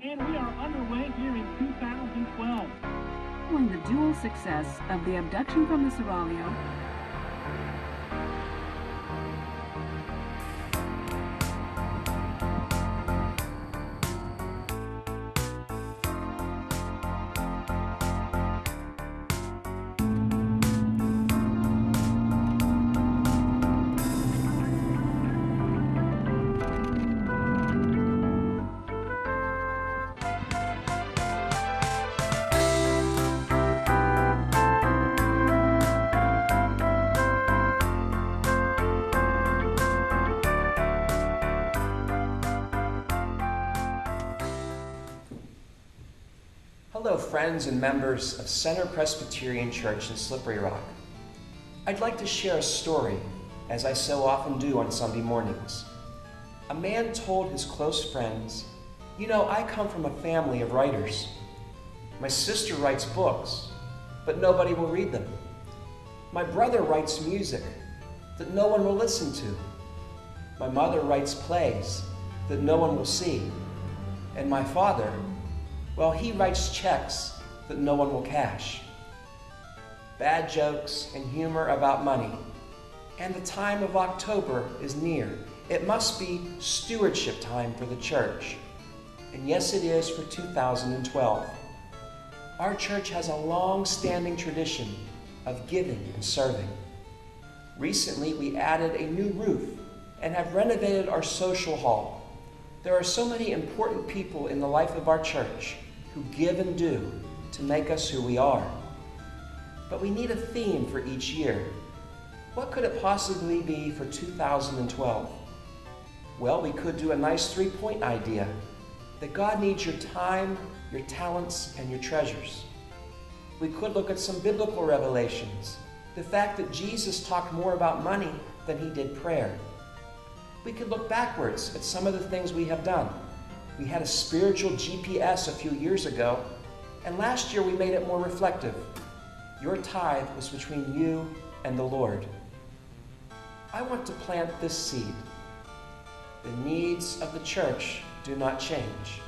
And we are underway here in 2012. Following the dual success of the abduction from the Seraglio, Hello, friends and members of Center Presbyterian Church in Slippery Rock. I'd like to share a story, as I so often do on Sunday mornings. A man told his close friends, "You know, I come from a family of writers. My sister writes books, but nobody will read them. My brother writes music that no one will listen to. My mother writes plays that no one will see. And my father, well, he writes checks that no one will cash." Bad jokes and humor about money. And the time of October is near. It must be stewardship time for the church. And yes, it is for 2012. Our church has a long-standing tradition of giving and serving. Recently, we added a new roof and have renovated our social hall. There are so many important people in the life of our church who give and do to make us who we are. But we need a theme for each year. What could it possibly be for 2012? Well, we could do a nice three-point idea, that God needs your time, your talents, and your treasures. We could look at some biblical revelations, the fact that Jesus talked more about money than he did prayer. We could look backwards at some of the things we have done. We had a spiritual GPS a few years ago, and last year we made it more reflective. Your tithe was between you and the Lord. I want to plant this seed. The needs of the church do not change.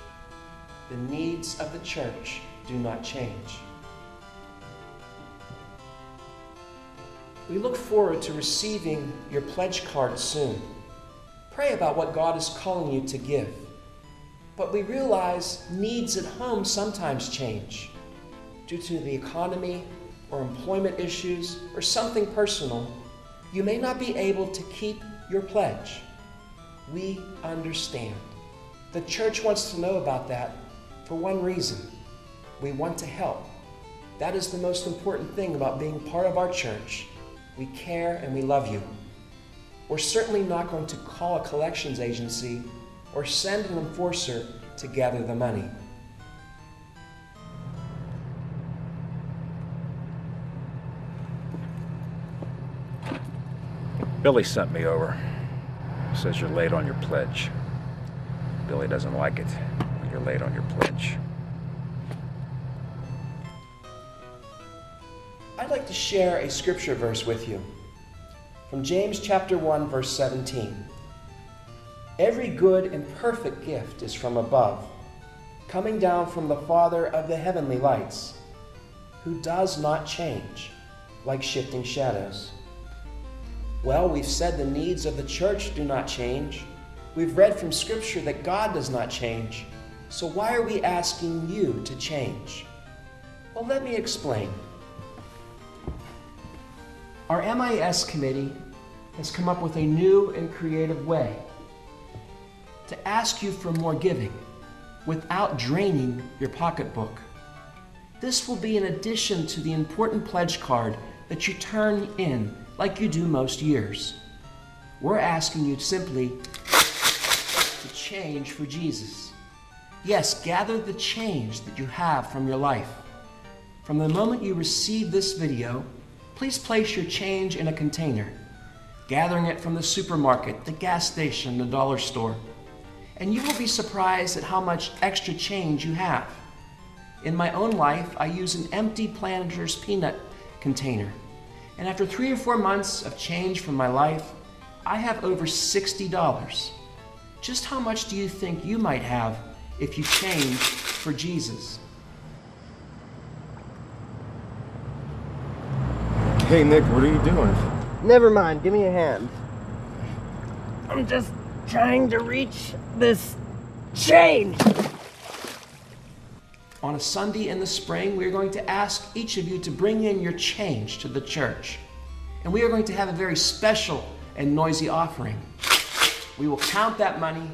The needs of the church do not change. We look forward to receiving your pledge card soon. Pray about what God is calling you to give. But we realize needs at home sometimes change due to the economy or employment issues or something personal. You may not be able to keep your pledge. We understand. The church wants to know about that for one reason. We want to help. That is the most important thing about being part of our church. We care and we love you. We're certainly not going to call a collections agency or send an enforcer to gather the money. Billy sent me over. Says you're late on your pledge. Billy doesn't like it when you're late on your pledge. I'd like to share a scripture verse with you from James chapter 1, verse 17. Every good and perfect gift is from above, coming down from the Father of the heavenly lights, who does not change, like shifting shadows. Well, we've said the needs of the church do not change. We've read from Scripture that God does not change. So why are we asking you to change? Well, let me explain. Our MIS committee has come up with a new and creative way to ask you for more giving without draining your pocketbook. This will be in addition to the important pledge card that you turn in like you do most years. We're asking you simply to change for Jesus. Yes, gather the change that you have from your life. From the moment you receive this video, please place your change in a container, gathering it from the supermarket, the gas station, the dollar store. And you will be surprised at how much extra change you have. In my own life, I use an empty Planters peanut container. And after 3 or 4 months of change from my life, I have over $60. Just how much do you think you might have if you change for Jesus. Hey Nick, what are you doing? Never mind, give me a hand. I'm just trying to reach this chain. On a Sunday in the spring, we are going to ask each of you to bring in your change to the church. And we are going to have a very special and noisy offering. We will count that money,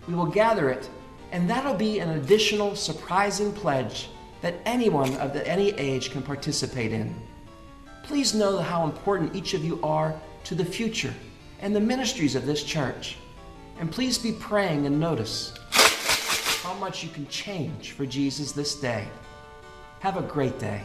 we will gather it, and that'll be an additional surprising pledge that anyone of any age can participate in. Please know how important each of you are to the future and the ministries of this church. And please be praying and notice how much you can change for Jesus this day. Have a great day.